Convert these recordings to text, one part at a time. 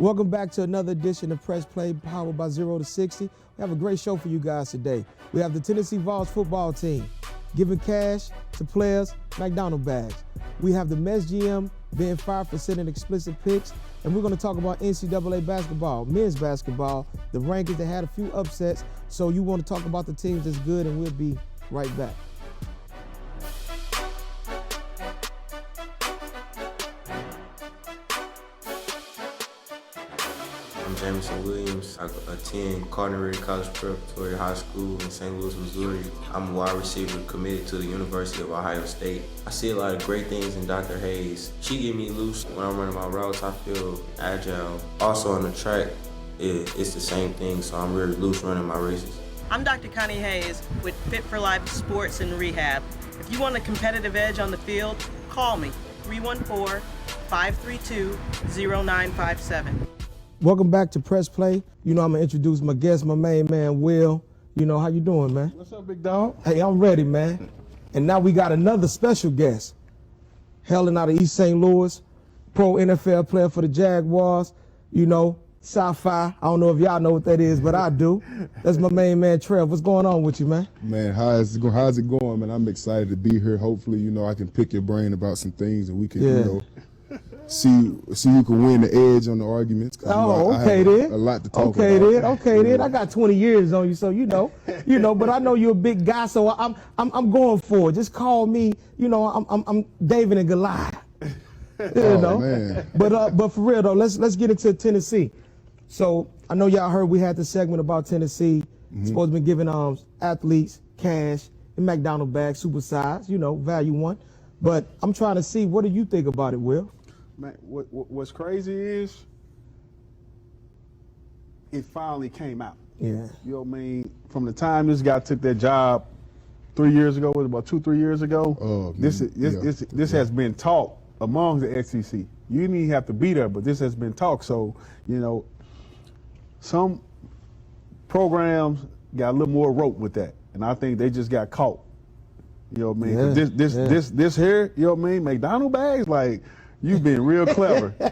Welcome back to another edition of Press Play, powered by 0 to 60. We have a great show for you guys today. We have the Tennessee Vols football team giving cash to players, McDonald's bags. We have the Mets GM being fired for sending explicit pics, and we're going to talk about NCAA basketball, men's basketball, the rankings. They had a few upsets, so you want to talk about the teams that's good, and we'll be right back. I'm Jamison Williams. I attend Cardinal College Preparatory High School in St. Louis, Missouri. I'm a wide receiver committed to the University of Ohio State. I see a lot of great things in Dr. Hayes. She get me loose when I'm running my routes. I feel agile. Also on the track, it's the same thing, so I'm really loose running my races. I'm Dr. Connie Hayes with Fit for Life Sports and Rehab. If you want a competitive edge on the field, call me, 314-532-0957. Welcome back to Press Play. You know, I'm going to introduce my guest, my main man, Will. You know, how you doing, man? What's up, big dog? Hey, I'm ready, man. And now we got another special guest, hailing out of East St. Louis, pro NFL player for the Jaguars, you know, sci-fi. I don't know if y'all know what that is, but I do. That's my main man, Tre'Vour. What's going on with you, man? Man, how's it going, man? I'm excited to be here. Hopefully, you know, I can pick your brain about some things and we can, you know, see who can win the edge on the arguments. Oh, I okay then. A lot to talk about. Okay then. Yeah. I got 20 years on you, so you know. But I know you're a big guy, so I'm going for it. Just call me. You know, I'm David and Goliath. You know. Man. But for real though, let's get into Tennessee. So I know y'all heard we had the segment about Tennessee. Supposed to be giving athletes cash and McDonald's bags, supersized, you know, value one. But I'm trying to see, what do you think about it, Will? Man, what's crazy is it finally came out. Yeah. You know what I mean? From the time this guy took that job 3 years ago, was it about 2-3 years ago? This has been taught among the SEC. You didn't even have to be there, but this has been taught. So, you know, some programs got a little more rope with that, and I think they just got caught. You know what I mean? This here, you know what I mean? McDonald's bags, like, you've been real clever. You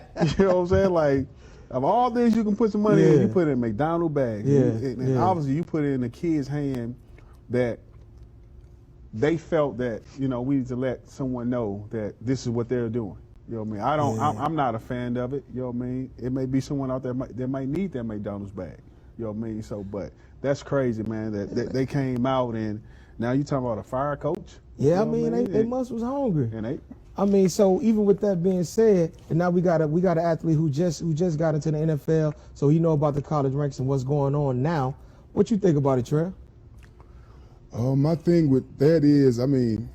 know what I'm saying? Like, of all things you can put some money in, you put it in McDonald's bags. And obviously you put it in the kid's hand that they felt that, you know, we need to let someone know that this is what they're doing. You know what I mean? I'm not a fan of it. You know what I mean? It may be someone out there that might need that McDonald's bag. You know what I mean? So, but that's crazy, man, that they came out and now you talking about a fire coach? Yeah, you I know mean, they must was hungry. And I mean, so even with that being said, and now we got an athlete who just got into the NFL, so he know about the college ranks and what's going on now. What you think about it, Trev? My thing with that is, I mean,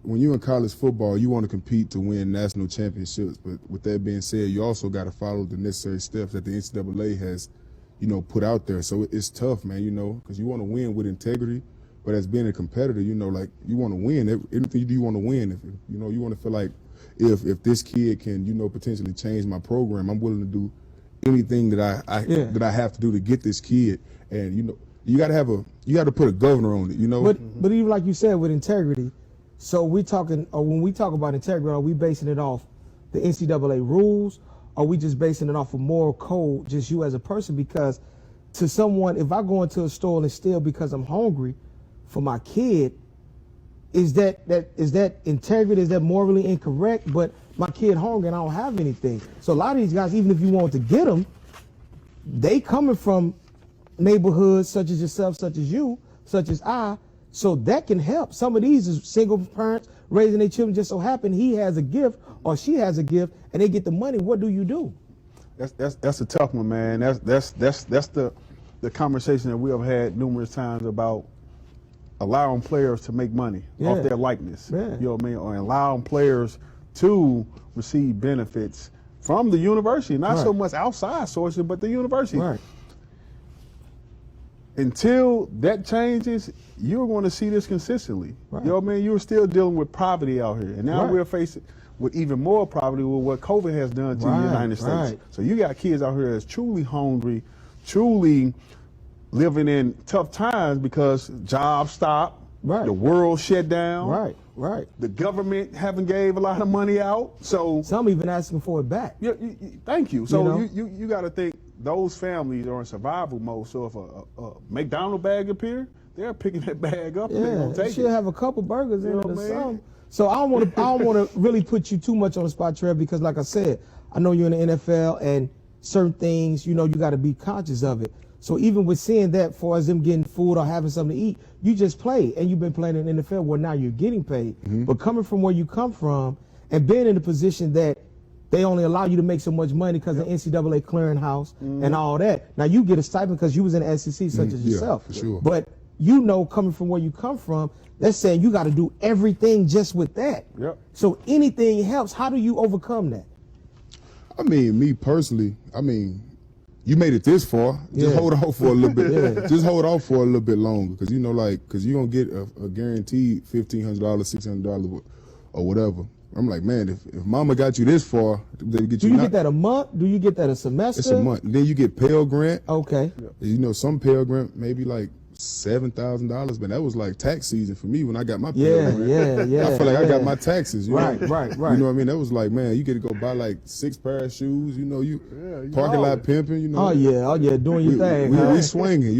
when you're in college football, you want to compete to win national championships. But with that being said, you also got to follow the necessary steps that the NCAA has, you know, put out there. So it's tough, man, you know, because you want to win with integrity. But as being a competitor, you know, like, you want to win. Anything you do, you want to win. If you know, you want to feel like if this kid can, you know, potentially change my program, I'm willing to do anything that I have to do to get this kid. And, you know, you got to put a governor on it, you know. But even like you said, with integrity, so when we talk about integrity, are we basing it off the NCAA rules? Or are we just basing it off a moral code, just you as a person? Because to someone, if I go into a store and steal because I'm hungry for my kid, is that integrity? Is that morally incorrect? But my kid hungry and I don't have anything. So a lot of these guys, even if you want to get them, they coming from neighborhoods such as yourself, such as you, such as I. So that can help. Some of these is single parents raising their children. Just so happen he has a gift or she has a gift, and they get the money. What do you do? That's a tough one, man. That's the conversation that we have had numerous times about allowing players to make money off their likeness. You know what I mean? Or allowing players to receive benefits from the university, not so much outside sources, but the university. Right. Until that changes, you're going to see this consistently. Right. You know what I mean? You're still dealing with poverty out here. And now we're facing with even more poverty with what COVID has done to the United States. So you got kids out here that's truly hungry, truly living in tough times because jobs stopped, the world shut down. Right. The government haven't gave a lot of money out. So some even asking for it back. Yeah, thank you. So you got to think those families are in survival mode. So if a McDonald's bag appear, they're picking that bag up. And they're gonna take should it. have a couple burgers in it or something. So I don't want to really put you too much on the spot, Trev, because like I said, I know you're in the NFL and certain things, you got to be conscious of it. So even with seeing that, for as them getting food or having something to eat, you just play, and you've been playing in the NFL where now you're getting paid. But coming from where you come from and being in the position that they only allow you to make so much money because of the NCAA clearinghouse and all that. Now you get a stipend because you was in the SEC such as yourself. For sure. But coming from where you come from, that's saying you got to do everything just with that. Yep. So anything helps. How do you overcome that? I mean, me personally, you made it this far. Just hold off for a little bit. Just hold off for a little bit longer, because because you're gonna get a guaranteed $1,500, $600, or whatever. I'm like, man, if Mama got you this far, they get you. Do you get that a month? Do you get that a semester? It's a month. Then you get Pell Grant. Okay. Some Pell Grant maybe like $7,000, but that was like tax season for me when I got my Pell Grant. Yeah. I feel like I got my taxes. Right. You know what I mean? That was like, man, you get to go buy like 6 pair of shoes. You parking lot pimping. Oh yeah, doing your thing. We swinging.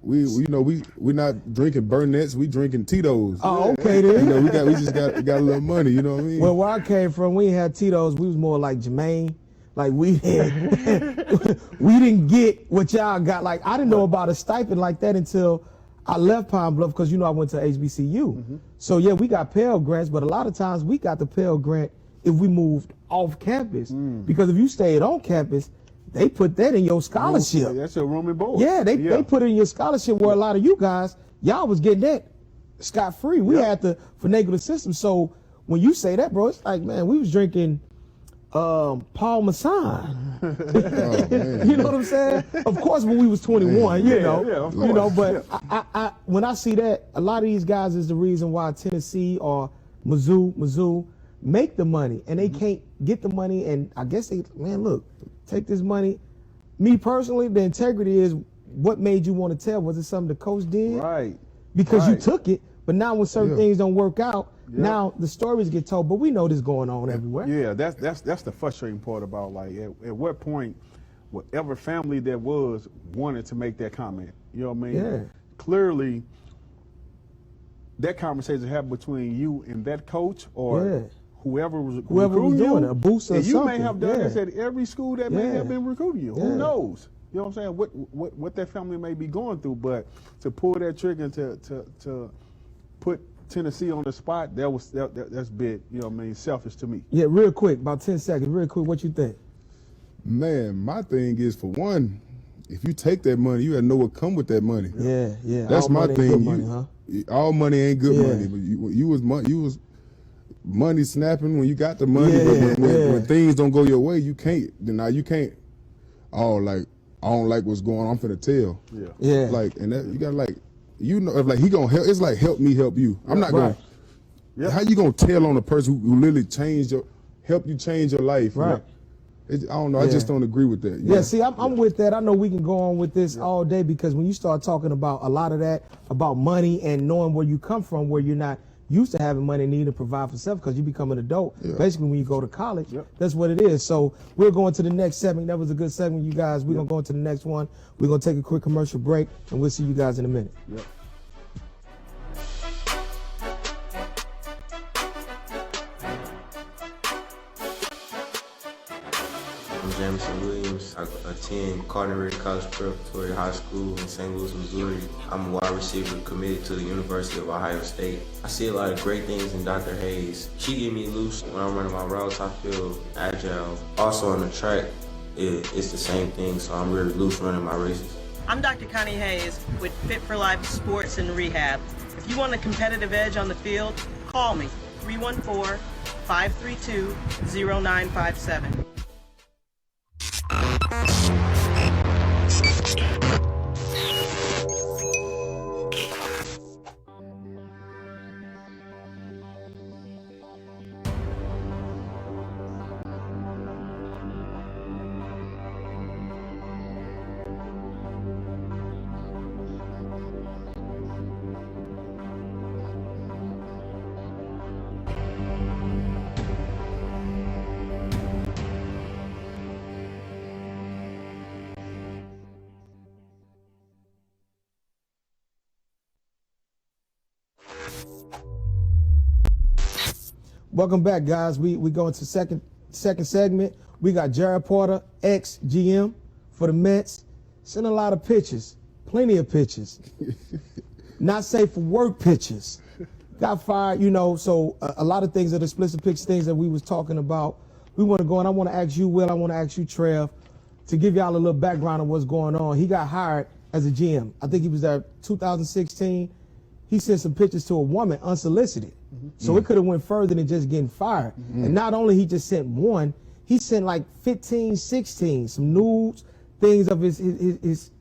We not drinking Burnett's, we drinking Tito's. Oh, okay then. We just got a little money. You know what I mean? Well, where I came from, we had Tito's. We was more like Jermaine. Like we didn't get what y'all got. Like I didn't know about a stipend like that until I left Pine Bluff, because I went to HBCU. So yeah, we got Pell Grants, but a lot of times we got the Pell Grant if we moved off campus. Because if you stayed on campus, they put that in your scholarship. That's your room and board. Yeah, they put it in your scholarship, where a lot of you guys, y'all was getting that scot-free. We had to finagle the system. So when you say that, bro, it's like, man, we was drinking Paul Masson. You know what I'm saying? Of course, when we was 21, of course. But I when I see that, a lot of these guys is the reason why Tennessee or Mizzou make the money, and they can't get the money. And I guess look, take this money. Me personally, the integrity is what made you want to tell. Was it something the coach did? Right. Because you took it, but now when certain things don't work out, now the stories get told. But we know this going on everywhere. Yeah, that's the frustrating part about, like, at what point, whatever family there was wanted to make that comment. You know what I mean? Yeah. Clearly, that conversation happened between you and that coach, or whoever was doing it, a boost or and you something. may have done this at every school that may have been recruiting you. Yeah. Who knows? You know what I'm saying? What that family may be going through, but to pull that trigger to put Tennessee on the spot, that's bit, selfish to me. Yeah, real quick, about 10 seconds, real quick, what you think? Man, my thing is, for one, if you take that money, you gotta know what come with that money. Yeah. That's all my money thing. Ain't good money, huh? All money ain't good money, but you was money snapping when you got the money, but when things don't go your way, you can't. Now you can't. Oh, like, I don't like what's going on, I'm finna tell. Yeah. Like, and that you gotta if like he gonna help, it's like help me help you. I'm not gonna. How you gonna tell on a person who literally help you change your life? Right. I don't know. I just don't agree with that. Yeah, see, I'm with that. I know we can go on with this all day, because when you start talking about a lot of that, about money and knowing where you come from, where you're not used to having money and needing to provide for self because you become an adult. Basically, when you go to college, that's what it is. So we're going to the next segment. That was a good segment, you guys. We're going to go into the next one. We're going to take a quick commercial break, and we'll see you guys in a minute. I'm Jameson Williams. I attend Carnegie College Preparatory High School in St. Louis, Missouri. I'm a wide receiver committed to the University of Ohio State. I see a lot of great things in Dr. Hayes. She get me loose when I'm running my routes. I feel agile. Also on the track, it's the same thing, so I'm really loose running my races. I'm Dr. Connie Hayes with Fit for Life Sports and Rehab. If you want a competitive edge on the field, call me, 314-532-0957. Welcome back, guys. We go into second segment. We got Jared Porter, ex-GM for the Mets, sent a lot of pitches, plenty of pitches. Not safe for work pitches. Got fired, you know, so a lot of things are the explicit pitch things that we was talking about. We want to go, and I want to ask you, Will, I want to ask you, Trev, to give y'all a little background on what's going on. He got hired as a GM. I think he was there 2016. He sent some pictures to a woman unsolicited. So it could have went further than just getting fired. And not only he just sent one, he sent like 15, 16, some nudes, things of his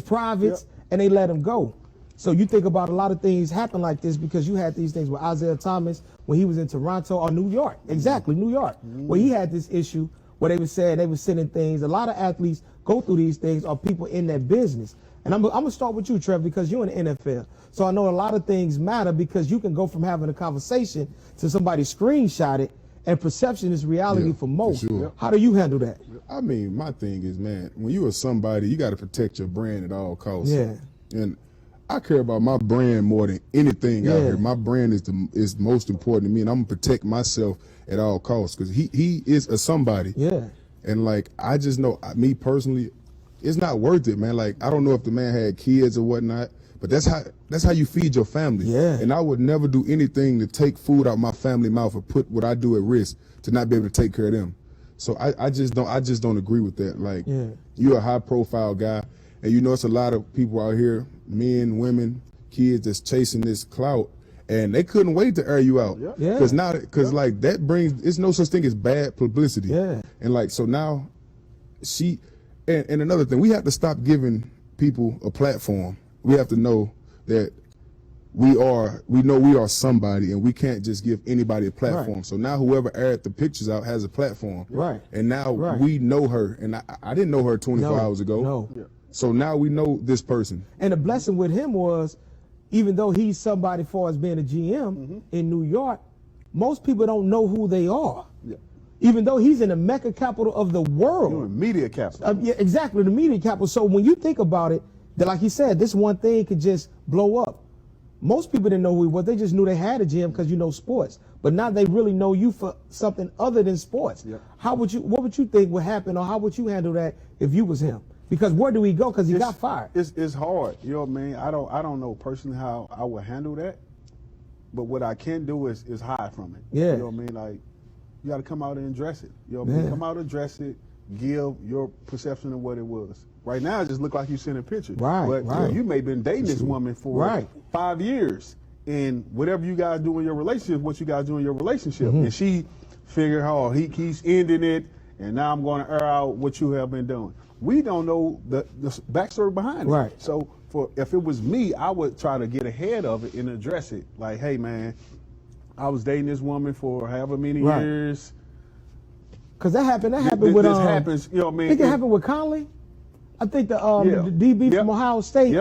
privates, and they let him go. So you think about a lot of things happen like this because you had these things with Isaiah Thomas when he was in Toronto or New York. Exactly, New York. Where he had this issue where they were saying they were sending things. A lot of athletes go through these things or people in that business. And I'm going to start with you, Trev, because you're in the NFL. So I know a lot of things matter because you can go from having a conversation to somebody screenshot it, and perception is reality for most. For sure. How do you handle that? I mean, my thing is, man, when you are somebody, you got to protect your brand at all costs. Yeah. And I care about my brand more than anything out here. My brand is most important to me, and I'm going to protect myself at all costs because he is a somebody. Yeah. And, like, I just know, me personally, it's not worth it, man. Like, I don't know if the man had kids or whatnot, but that's how you feed your family. Yeah. And I would never do anything to take food out my family mouth or put what I do at risk to not be able to take care of them. So I just don't agree with that. Like, you're a high profile guy, and you know it's a lot of people out here, men, women, kids that's chasing this clout, and they couldn't wait to air you out. Because now, like, that brings, it's no such thing as bad publicity. Yeah. And like, so now and another thing, we have to stop giving people a platform. We have to know that we know we are somebody, and we can't just give anybody a platform. Right. So now whoever aired the pictures out has a platform. Right. And now we know her, and I didn't know her 24 hours ago. No. So now we know this person. And the blessing with him was, even though he's somebody far as being a GM in New York, most people don't know who they are. Even though he's in the Mecca capital of the world. You're in media capital. Yeah, exactly, the media capital. So when you think about it, that, like he said, this one thing could just blow up. Most people didn't know who he was. They just knew they had a GM because you know sports. But now they really know you for something other than sports. What would you think would happen, or how would you handle that if you was him? Because where do we go? Because he got fired. It's hard. You know what I mean? I don't know personally how I would handle that. But what I can do is hide from it. Yeah. You know what I mean? Like, you got to come out and address it. You know what I mean? Come out and address it. Give your perception of what it was. Right now, it just look like you sent a picture. But you may have been dating this woman for 5 years. And whatever you guys do in your relationship, what you guys do in your relationship. And she figured, oh, he's ending it, and now I'm going to air out what you have been doing. We don't know the backstory behind it. So if it was me, I would try to get ahead of it and address it. Like, hey, man, I was dating this woman for however many years. Because that happened with this happens, you know what I mean? I think it happened with Conley. I think the DB from Ohio State.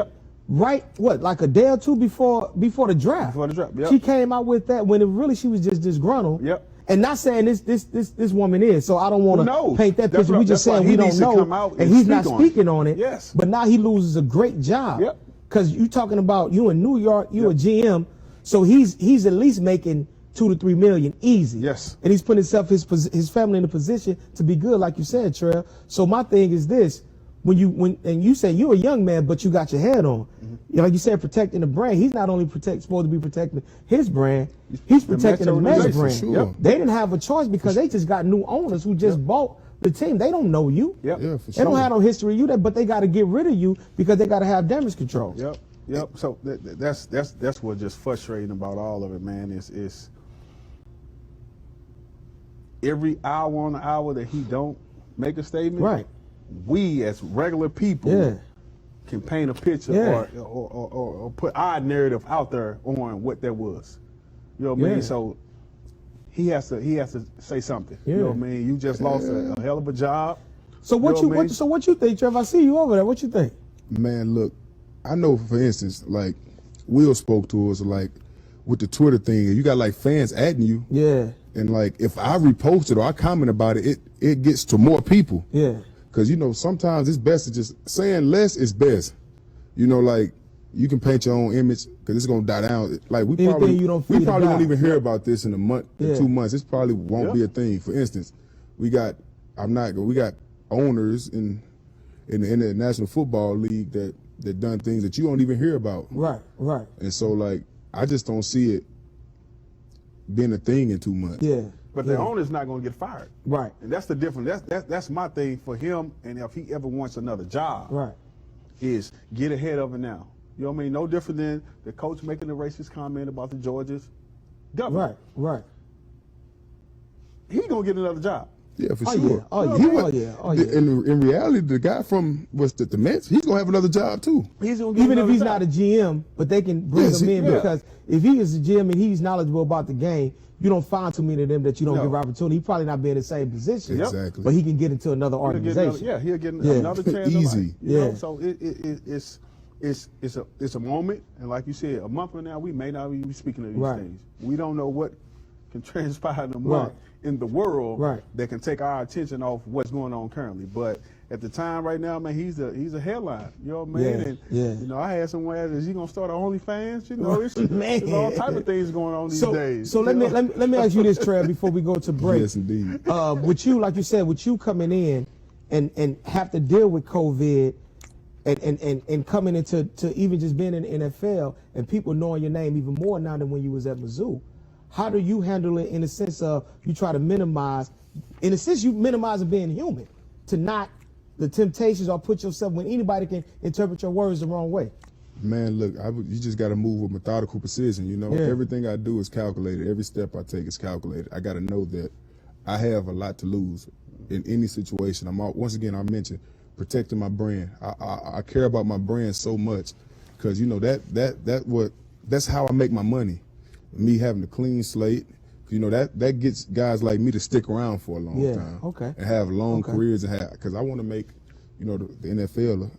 Right, like a day or two before the draft. Before the draft, She came out with that when she was just disgruntled. And not saying this woman is, so I don't want to paint that picture. We just saying we don't know, and he's not speaking on it. But now he loses a great job. Because you talking about you in New York, you a GM, so he's at least making $2 to $3 million easy. And he's putting his family in a position to be good, like you said, Trev. So my thing is this: when you say you're a young man, but you got your head on, you know, like you said, protecting the brand. He's not only supposed to be protecting his brand, he's protecting the Mets brand. They didn't have a choice because they just got new owners who just bought the team. They don't know you. They don't have no history of you, but they got to get rid of you because they got to have damage control. So that's what's just frustrating about all of it, man. Is every hour on the hour that he don't make a statement, we as regular people can paint a picture or put our narrative out there on what that was. You know what I mean? So he has to say something. You know what I mean? You just lost a hell of a job. So what you think, Trev? I see you over there. What you think? Man, look, I know, for instance, like Will spoke to us, like with the Twitter thing, you got like fans adding you. And like if I repost it or I comment about it, it gets to more people. Because, you know, sometimes it's best to just saying less is best. You know, like you can paint your own image because it's gonna die down. Like we Anything probably you don't feed the won't guy. even hear about this in a month or 2 months. This probably won't be a thing. For instance, we got owners in the National Football League that done things that you don't even hear about. Right. And so like I just don't see it being a thing in 2 months. Yeah. But the owner's not going to get fired. Right. And that's the difference. That's my thing for him. And if he ever wants another job, Right. is get ahead of it now. You know what I mean? No different than the coach making a racist comment about the Georgia's governor. Right. He's going to get another job. Yeah, for Oh, sure. yeah. Oh, yeah. In reality, the guy from the Mets, he's gonna have another job too. He's gonna get Even if another he's job. not a GM, but they can bring him in yeah. because if he is a GM and he's knowledgeable about the game, you don't find too many of them that you don't give opportunity. He probably not be in the same position. Exactly. But he can get into another organization. He'll get another chance. Easy. You know? So it's a moment, and like you said, a month from now we may not be speaking of these things. We don't know what can transpire in a month in the world that can take our attention off what's going on currently. But at the time right now, man, he's a headline. You know what I mean? And you know, I had somewhere, is he gonna start an OnlyFans? You know, there's all type of things going on these days. So let me ask you this, Trev, before we go to break. Yes, indeed. With you, like you said, with you coming in and have to deal with COVID and coming into even just being in the NFL and people knowing your name even more now than when you was at Mizzou, how do you handle it in the sense of you try to minimize, in a sense you minimizing being human, to not the temptations or put yourself when anybody can interpret your words the wrong way? Man, look, you just got to move with methodical precision. You know, everything I do is calculated. Every step I take is calculated. I got to know that I have a lot to lose in any situation. Once again, I mentioned protecting my brand. I care about my brand so much because, you know, that's how I make my money. Me having a clean slate, you know, that gets guys like me to stick around for a long time. And have long careers because I want to make, you know, the NFL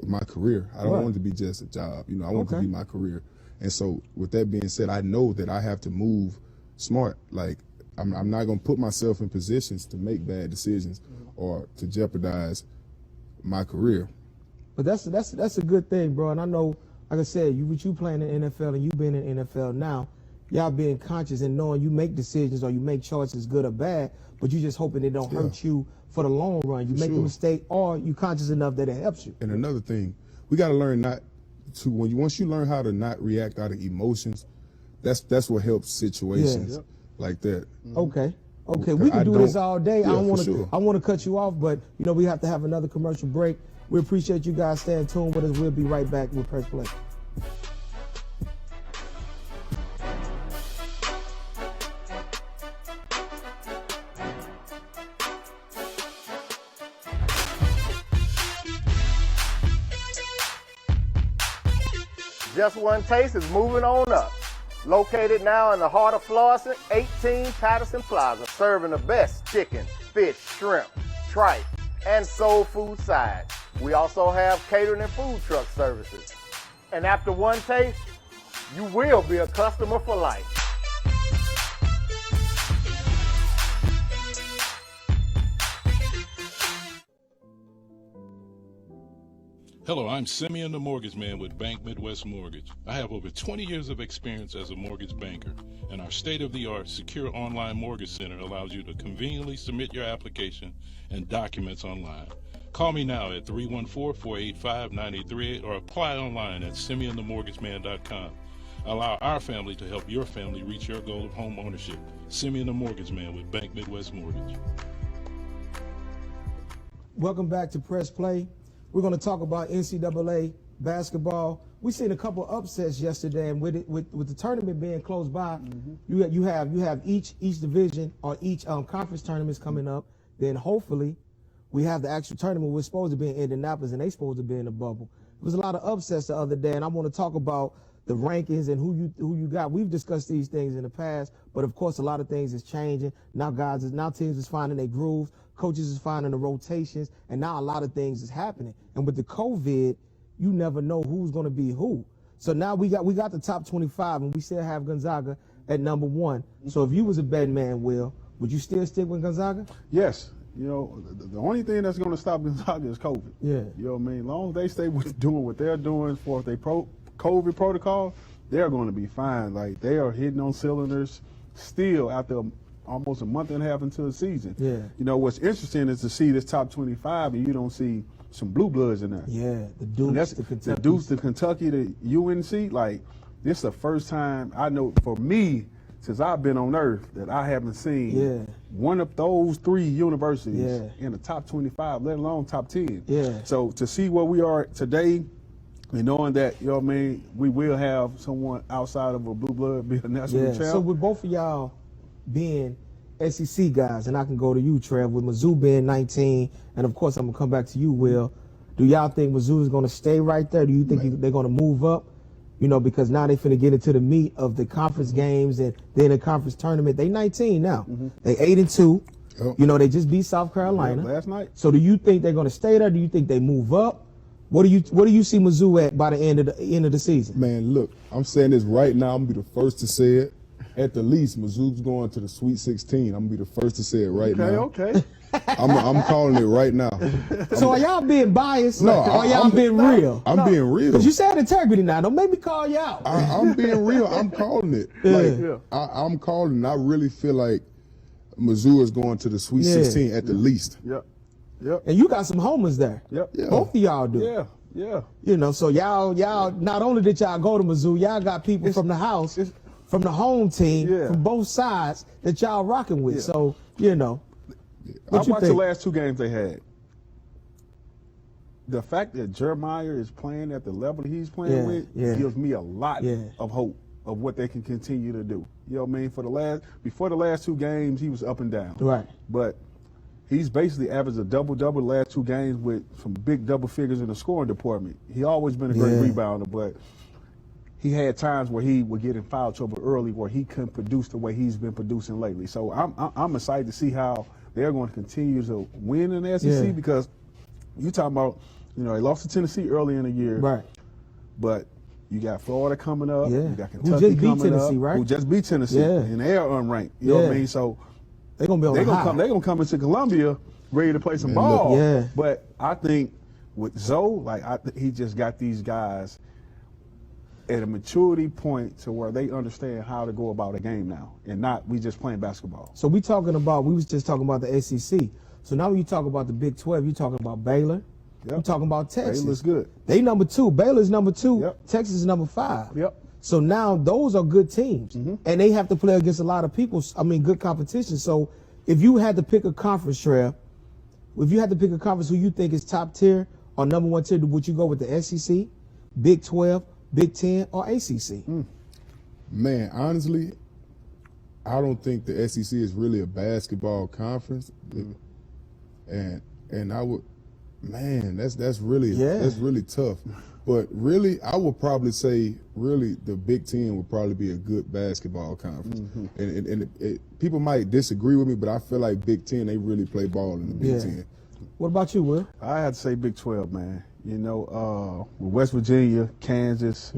my career. I don't want it to be just a job. You know, I want it to be my career. And so with that being said, I know that I have to move smart. Like I'm not going to put myself in positions to make bad decisions or to jeopardize my career. But that's a good thing, bro. And I know, like I said, you playing in the NFL and you being in the NFL now, y'all being conscious and knowing you make decisions or you make choices, good or bad, but you just hoping it don't hurt you for the long run. You make a mistake or you conscious enough that it helps you. And another thing, we got to learn not to, once you learn how to not react out of emotions, that's what helps situations like that. Okay, we can do this all day. Yeah, I want to cut you off, but you know we have to have another commercial break. We appreciate you guys staying tuned with us. We'll be right back with Press Play. Just One Taste is moving on up. Located now in the heart of Florissant, 18 Patterson Plaza, serving the best chicken, fish, shrimp, tripe, and soul food sides. We also have catering and food truck services. And after one taste, you will be a customer for life. Hello, I'm Simeon the Mortgage Man with Bank Midwest Mortgage. I have over 20 years of experience as a mortgage banker, and our state-of-the-art secure online mortgage center allows you to conveniently submit your application and documents online. Call me now at 314-485-9838 or apply online at simeonthemortgageman.com. Allow our family to help your family reach your goal of home ownership. Simeon the Mortgage Man with Bank Midwest Mortgage. Welcome back to Press Play. We're going to talk about NCAA basketball. We seen a couple upsets yesterday, and with the tournament being close by, you have each division or each conference tournaments coming up. Then hopefully we have the actual tournament. We're supposed to be in Indianapolis, and they supposed to be in the bubble. There was a lot of upsets the other day, and I want to talk about the rankings and who you got. We've discussed these things in the past, but of course a lot of things is changing. Now teams is finding their grooves, coaches is finding the rotations, and now a lot of things is happening. And with the COVID, you never know who's going to be who. So now we got the top 25, and we still have Gonzaga at number 1. So if you was a betting man, Will, would you still stick with Gonzaga? Yes. You know, the only thing that's going to stop Gonzaga is COVID. Yeah. You know what I mean? As long as they stay doing what they're doing for their COVID protocol, they're going to be fine. Like, they are hitting on cylinders still after almost a month and a half into the season. Yeah. You know, what's interesting is to see this top 25 and you don't see some blue bloods in there. Yeah, the Dukes, the Kentucky. The Dukes, the Kentucky, the UNC. Like, this is the first time I know for me since I've been on earth that I haven't seen one of those 3 universities in the top 25, let alone top 10. Yeah. So to see where we are today and knowing that, you know what I mean, we will have someone outside of a blue blood be a national champ. So with both of y'all being SEC guys, and I can go to you, Trev, with Mizzou being 19, and of course I'm going to come back to you, Will. Do y'all think Mizzou is going to stay right there? Do you think they're going to move up? You know, because now they finna get into the meat of the conference games and then the conference tournament. They 19 now. They 8-2. You know, they just beat South Carolina last night. So do you think they're gonna stay there? Do you think they move up? What do you see Mizzou at by the end of the season? Man, look, I'm saying this right now. I'm gonna be the first to say it. At the least, Mizzou's going to the Sweet 16. I'm gonna be the first to say it right now. Okay. I'm calling it right now. So are y'all being biased? No, or y'all being real? I'm being real. Because you said integrity now. Don't make me call you out. I'm being real. I'm calling it. I'm calling it. I really feel like Mizzou is going to the Sweet 16 at the least. Yep. And you got some homers there. Yep. Both of y'all do. Yeah. You know, so y'all not only did y'all go to Mizzou, y'all got people from the house, from the home team, from both sides that y'all rocking with. So, you know. I watched the last 2 games they had. The fact that Jeremiah is playing at the level that he's playing with gives me a lot of hope of what they can continue to do. You know what I mean? Before the last 2 games, he was up and down. Right. But he's basically averaged a double-double the last 2 games with some big double figures in the scoring department. He always been a great rebounder, but he had times where he would get in foul trouble early where he couldn't produce the way he's been producing lately. So I'm excited to see how they're going to continue to win in the SEC because you talking about, you know, they lost to Tennessee early in the year. Right. But you got Florida coming up. Yeah. You got Kentucky coming up. Right? Who just beat Tennessee. And they're unranked. You know what I mean? So they're going to be on the high. They're going to come into Columbia ready to play some ball. But I think with Zoe, he just got these guys at a maturity point to where they understand how to go about a game now and not we just playing basketball. So we was just talking about the SEC. So now when you talk about the Big 12, you're talking about Baylor. You're talking about Texas. Baylor's good. They number 2. Baylor's number 2. Texas is number 5. So now those are good teams. And they have to play against a lot of people, good competition. So if you had to pick a conference, Trev, if you had to pick a conference who you think is top tier or number 1 tier, would you go with the SEC, Big 12, Big 10, or ACC? Man, honestly, I don't think the SEC is really a basketball conference. And I would, man, that's really tough. But really, I would probably say really the Big 10 would probably be a good basketball conference. And people might disagree with me, but I feel like Big 10, they really play ball in the Big 10. What about you, Will? I had to say Big 12, man. You know, with West Virginia, Kansas,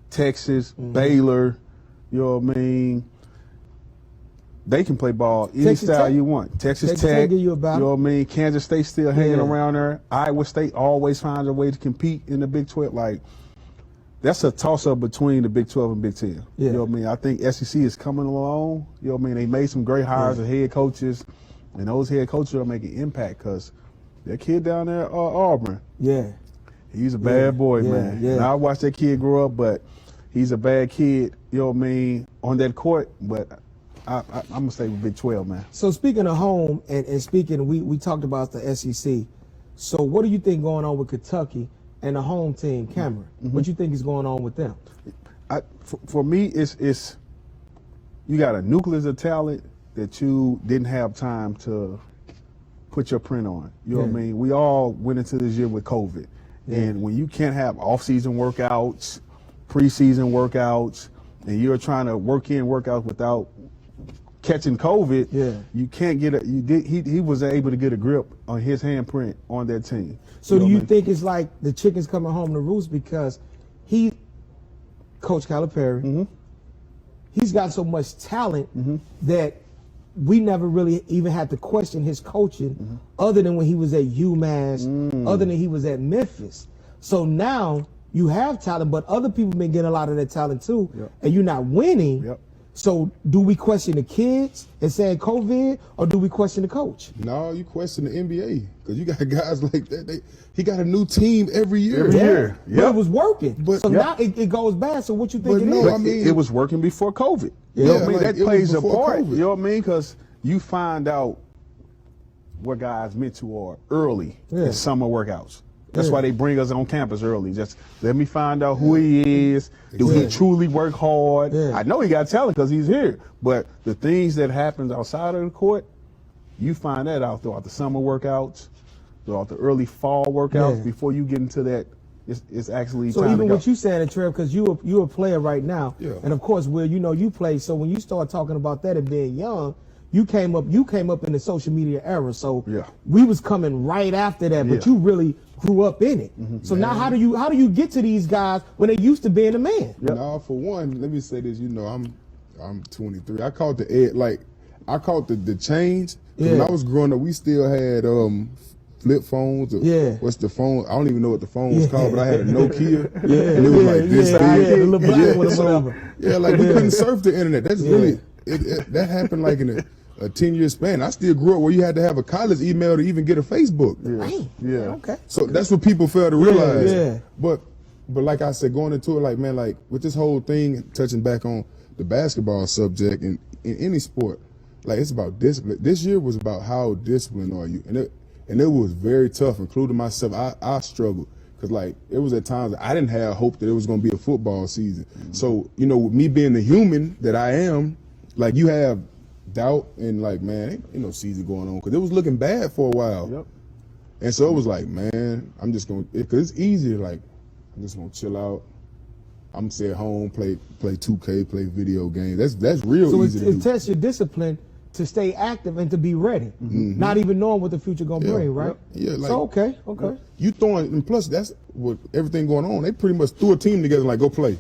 Texas, Baylor, you know what I mean? They can play ball any style you want. Texas Tech, you know what I mean? Kansas State still hanging around there. Iowa State always finds a way to compete in the Big 12. Like, that's a toss-up between the Big 12 and Big 10. You know what I mean? I think SEC is coming along. You know what I mean? They made some great hires of head coaches, and those head coaches are making impact because that kid down there, Auburn. He's a bad boy, man. And I watched that kid grow up, but he's a bad kid, you know what I mean, on that court. But I'm going to stay with Big 12, man. So speaking of home and speaking, we talked about the SEC. So what do you think going on with Kentucky and the home team, Cameron? What do you think is going on with them? For me, it's you got a nucleus of talent that you didn't have time to put your print on. You know what I mean? We all went into this year with COVID. And when you can't have off-season workouts, preseason workouts, and you're trying to work in workouts without catching COVID, you can't get he was able to get a grip on his handprint on that team. So do you think it's like the chicken's coming home to roost because Coach Calipari, he's got so much talent that we never really even had to question his coaching other than when he was at UMass, other than he was at Memphis. So now you have talent, but other people been getting a lot of that talent too, Yep. and you're not winning. Yep. So do we question the kids and saying COVID, or do we question the coach? No, you question the NBA because you got guys like that. He got a new team every year. Every year. But Yep. it was working. But- So Yep. now it goes bad. So what you think But it no, is? I mean- it was working before COVID. Yeah, You know what I mean? like, That it was plays a before part. COVID. You know what I mean? Because you find out what guys meant to are early in summer workouts. That's why they bring us on campus early. Just let me find out who he is. Do he truly work hard? Yeah. I know he got talent because he's here. But the things that happens outside of the court, you find that out throughout the summer workouts, throughout the early fall workouts, before you get into that. It's actually So time even to go. what you saying, Trev, because you a player right now, and of course, Will, you know you play. So when you start talking about that and being young, you came up in the social media era. So we was coming right after that, but you really grew up in it. So now how do you get to these guys when they used to being a man? No, for one, let me say this. You know, I'm 23. I caught the change. When I was growing up, we still had flip phones. What's the phone? I don't even know what the phone was called, but I had a Nokia. And it was like this big. The little black one or whatever. Like we couldn't surf the internet. That's really that happened like in a 10-year span. I still grew up where you had to have a college email to even get a Facebook. Okay. So that's what people fail to realize. But like I said, going into it, like, man, like with this whole thing, touching back on the basketball subject and in any sport, like it's about discipline. This year was about how disciplined are you, and it was very tough, including myself. I struggled because like it was at times I didn't have hope that it was going to be a football season. So you know, with me being the human that I am, like you have doubt and like, man, ain't no season going on because it was looking bad for a while. And so it was like, man, I'm just gonna, because it's easy. Like I'm just gonna chill out. I'm gonna stay at home, play 2K, play video games. That's real So easy to do. it tests your discipline to stay active and to be ready, not even knowing what the future gonna bring, right? Yeah, like, so okay. You throwing, and plus that's what everything going on. They pretty much threw a team together, like go play.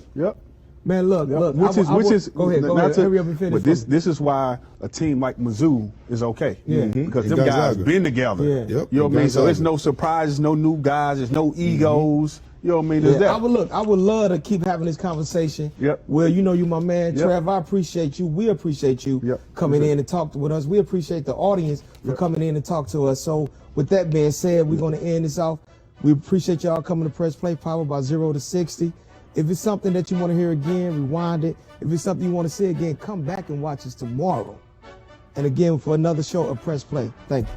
Man, look. Which is go ahead. Hurry up and finish. But this is why a team like Mizzou is okay. Because And them guys Gonzaga. been together. Yep. You know what I mean? So Gonzaga. there's no surprises, no new guys, there's no egos. You know what I mean? There's that. I would love to keep having this conversation. Well, you know you my man, Trev. I appreciate you. We appreciate you coming in and talk with us. We appreciate the audience for coming in and talk to us. So with that being said, we're going to end this off. We appreciate y'all coming to Press Play, powered by 0 to 60. If it's something that you want to hear again, rewind it. If it's something you want to see again, come back and watch us tomorrow. And again, for another show of Press Play. Thank you.